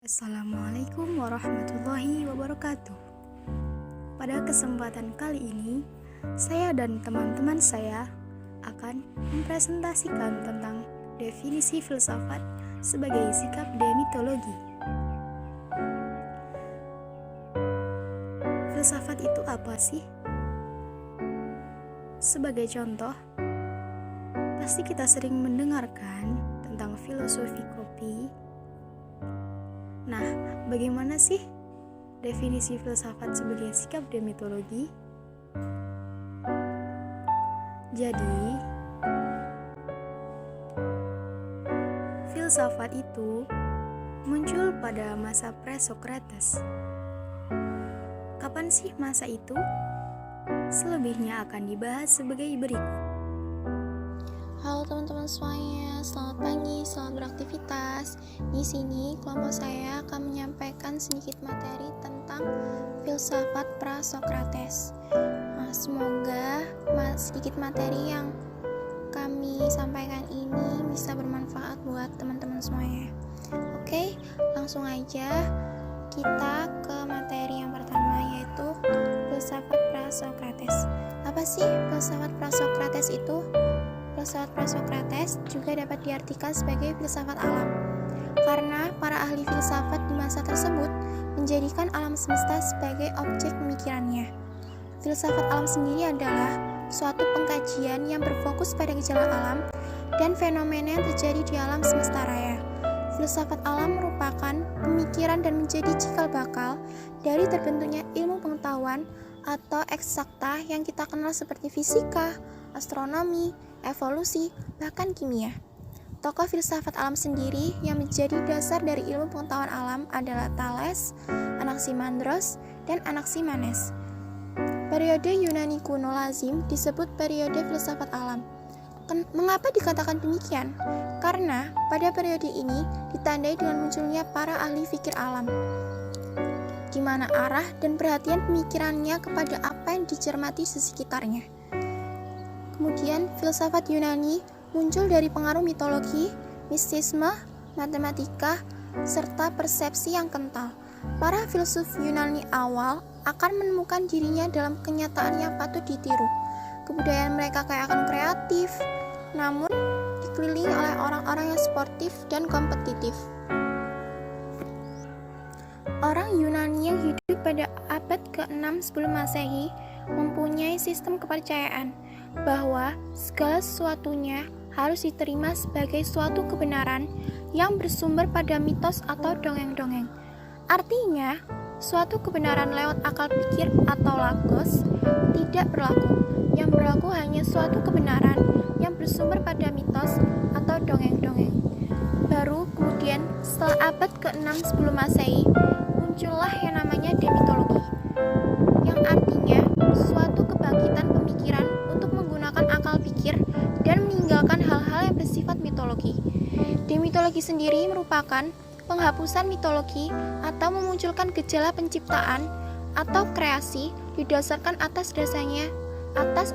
Assalamualaikum warahmatullahi wabarakatuh. Pada kesempatan kali ini, saya dan teman-teman saya akan mempresentasikan tentang definisi filsafat sebagai sikap demitologi. Filsafat itu apa sih? Sebagai contoh, pasti kita sering mendengarkan tentang filosofi kopi. Nah, bagaimana sih definisi filsafat sebagai sikap demitologi? Jadi, filsafat itu muncul pada masa pre-Socrates. Kapan sih masa itu? Selebihnya akan dibahas sebagai berikut. Halo teman-teman semuanya, selamat pagi, selamat beraktivitas. Di sini kelompok saya akan menyampaikan sedikit materi tentang filsafat pra-Socrates. Semoga sedikit materi yang kami sampaikan ini bisa bermanfaat buat teman-teman semuanya. Oke, langsung aja kita ke materi yang pertama, yaitu filsafat pra-Socrates. Apa sih filsafat pra-Socrates itu? Filsafat pra-Socrates juga dapat diartikan sebagai filsafat alam, karena para ahli filsafat di masa tersebut menjadikan alam semesta sebagai objek pemikirannya. Filsafat alam sendiri adalah suatu pengkajian yang berfokus pada gejala alam dan fenomena yang terjadi di alam semesta raya. Filsafat alam merupakan pemikiran dan menjadi cikal bakal dari terbentuknya ilmu pengetahuan atau eksakta yang kita kenal seperti fisika, astronomi, evolusi, bahkan kimia. Tokoh filsafat alam sendiri yang menjadi dasar dari ilmu pengetahuan alam adalah Thales, Anaximandros, dan Anaximenes. Periode Yunani kuno lazim disebut periode filsafat alam. Mengapa dikatakan demikian? Karena pada periode ini ditandai dengan munculnya para ahli fikir alam, di mana arah dan perhatian pemikirannya kepada apa yang dicermati di sekitarnya. Kemudian, filsafat Yunani muncul dari pengaruh mitologi, mistisme, matematika, serta persepsi yang kental. Para filsuf Yunani awal akan menemukan dirinya dalam kenyataan yang patut ditiru. Kebudayaan mereka kaya akan kreatif, namun dikelilingi oleh orang-orang yang sportif dan kompetitif. Orang Yunani yang hidup pada abad ke-6 sebelum Masehi mempunyai sistem kepercayaan bahwa segala sesuatunya harus diterima sebagai suatu kebenaran yang bersumber pada mitos atau dongeng-dongeng. Artinya, suatu kebenaran lewat akal pikir atau logos tidak berlaku. Yang berlaku hanya suatu kebenaran yang bersumber pada mitos atau dongeng-dongeng. Baru kemudian setelah abad ke-6 sebelum Masehi muncullah yang namanya demitologi, yang artinya suatu kebangkitan pemikiran untuk menggunakan akal pikir dan meninggalkan hal-hal yang bersifat mitologi. Demitologi sendiri merupakan penghapusan mitologi atau memunculkan gejala penciptaan atau kreasi didasarkan atas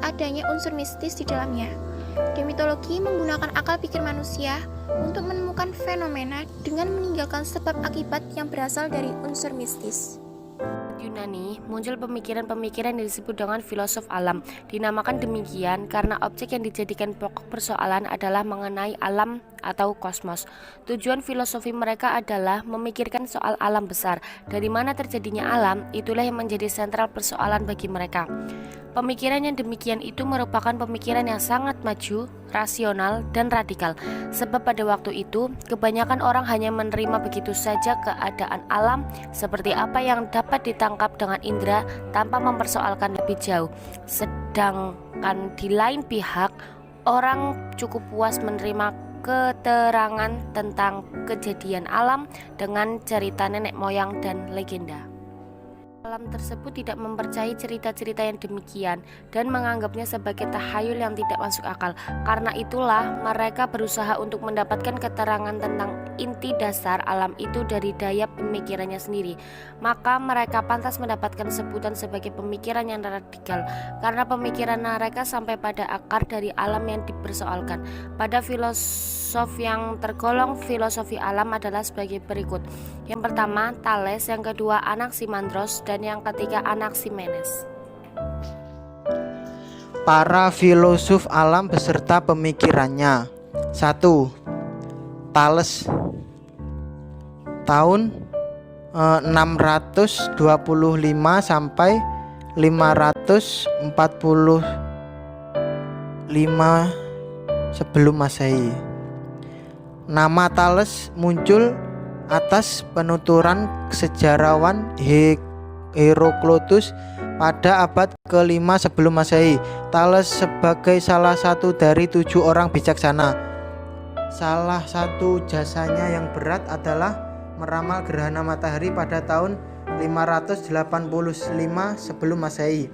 adanya unsur mistis di dalamnya. Demitologi menggunakan akal pikir manusia untuk menemukan fenomena dengan meninggalkan sebab akibat yang berasal dari unsur mistis. Yunani muncul pemikiran-pemikiran yang disebut dengan filosof alam. Dinamakan demikian karena objek yang dijadikan pokok persoalan adalah mengenai alam atau kosmos. Tujuan filosofi mereka adalah memikirkan soal alam besar. Dari mana terjadinya alam, itulah yang menjadi sentral persoalan bagi mereka. Pemikiran yang demikian itu merupakan pemikiran yang sangat maju, rasional, dan radikal. Sebab pada waktu itu, kebanyakan orang hanya menerima begitu saja keadaan alam seperti apa yang dapat ditangkap dengan indera tanpa mempersoalkan lebih jauh. Sedangkan di lain pihak, orang cukup puas menerima keterangan tentang kejadian alam dengan cerita nenek moyang dan legenda. Alam tersebut tidak mempercayai cerita-cerita yang demikian dan menganggapnya sebagai tahayul yang tidak masuk akal. Karena itulah mereka berusaha untuk mendapatkan keterangan tentang inti dasar alam itu dari daya pemikirannya sendiri. Maka mereka pantas mendapatkan sebutan sebagai pemikiran yang radikal, karena pemikiran mereka sampai pada akar dari alam yang dipersoalkan. Pada filosofi filosof yang tergolong filosofi alam adalah sebagai berikut. Yang pertama Thales, yang kedua Anaximandros, dan yang ketiga Anaximenes. Para filosof alam beserta pemikirannya. 1. Thales tahun 625 sampai 545 sebelum Masehi. Nama Thales muncul atas penuturan sejarawan Herodotus pada abad ke-5 sebelum Masehi. Thales sebagai salah satu dari 7 orang bijaksana. Salah satu jasanya yang berat adalah meramal gerhana matahari pada tahun 585 sebelum Masehi.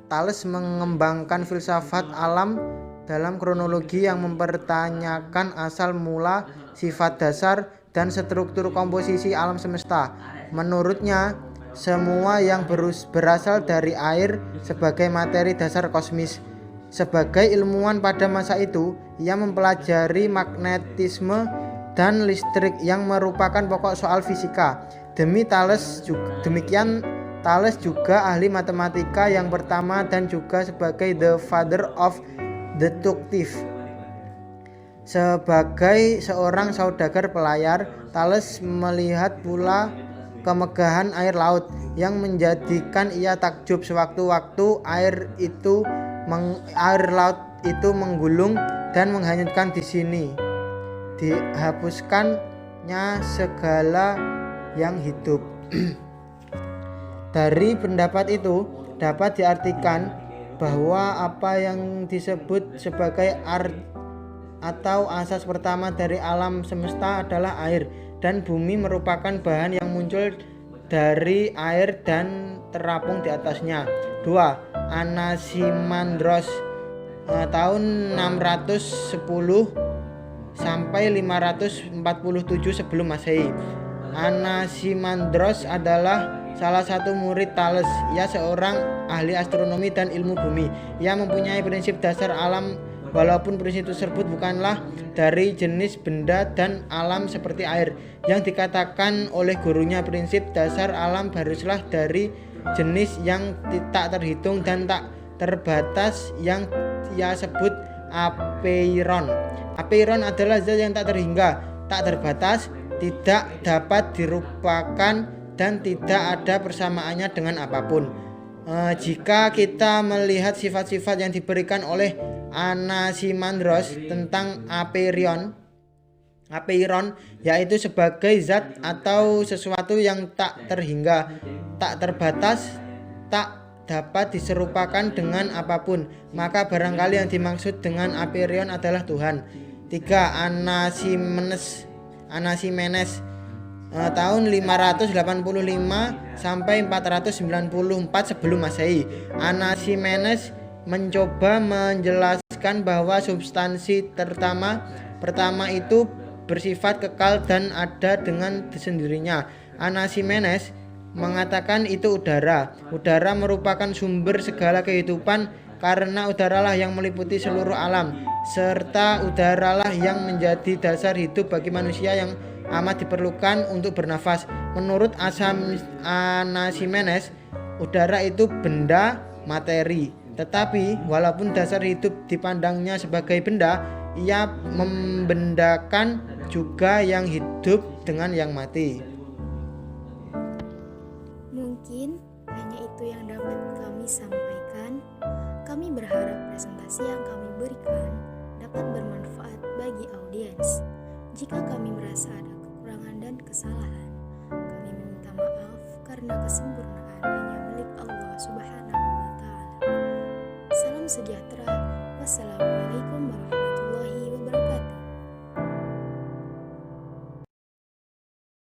Thales mengembangkan filsafat alam dalam kronologi yang mempertanyakan asal mula, sifat dasar, dan struktur komposisi alam semesta. Menurutnya, semua yang berasal dari air sebagai materi dasar kosmis. Sebagai ilmuwan pada masa itu, ia mempelajari magnetisme dan listrik yang merupakan pokok soal fisika. Demikian Thales juga ahli matematika yang pertama dan juga sebagai the father of deductive. Sebagai seorang saudagar pelayar, Thales melihat pula kemegahan air laut yang menjadikan ia takjub. Sewaktu-waktu air laut itu menggulung dan menghanyutkan di sini. Dihapuskannya segala yang hidup. Dari pendapat itu dapat diartikan bahwa apa yang disebut sebagai atau asas pertama dari alam semesta adalah air, dan bumi merupakan bahan yang muncul dari air dan terapung di atasnya. 2. Anaximandros tahun 610 sampai 547 sebelum Masehi. Anaximandros adalah salah satu murid Thales. Ia seorang ahli astronomi dan ilmu bumi. Ia mempunyai prinsip dasar alam, walaupun prinsip tersebut bukanlah dari jenis benda dan alam seperti air. Yang dikatakan oleh gurunya, prinsip dasar alam haruslah dari jenis yang tak terhitung dan tak terbatas, yang ia sebut apeiron. Apeiron adalah zat yang tak terhingga, tak terbatas, tidak dapat dirupakan, dan tidak ada persamaannya dengan apapun. Jika kita melihat sifat-sifat yang diberikan oleh Anaximandros tentang apeiron, yaitu sebagai zat atau sesuatu yang tak terhingga, tak terbatas, tak dapat diserupakan dengan apapun, maka barangkali yang dimaksud dengan apeiron adalah Tuhan. 3. Anaximenes tahun 585 sampai 494 sebelum Masehi. Anaximenes mencoba menjelaskan bahwa substansi pertama itu bersifat kekal dan ada dengan sendirinya. Anaximenes mengatakan itu udara. Udara merupakan sumber segala kehidupan karena udaralah yang meliputi seluruh alam, serta udaralah yang menjadi dasar hidup bagi manusia yang amat diperlukan untuk bernafas. Menurut Anaximenes, udara itu benda materi. Tetapi walaupun dasar hidup dipandangnya sebagai benda, ia membendakan juga yang hidup dengan yang mati. Mungkin hanya itu yang dapat kami sampaikan. Kami berharap presentasi yang kami berikan dapat bermanfaat bagi audiens. Jika kami merasa ada kekurangan dan kesalahan, kami meminta maaf karena kesempurnaan hanya milik Allah Subhanahu wa Ta'ala. Salam sejahtera. Wassalamualaikum warahmatullahi wabarakatuh.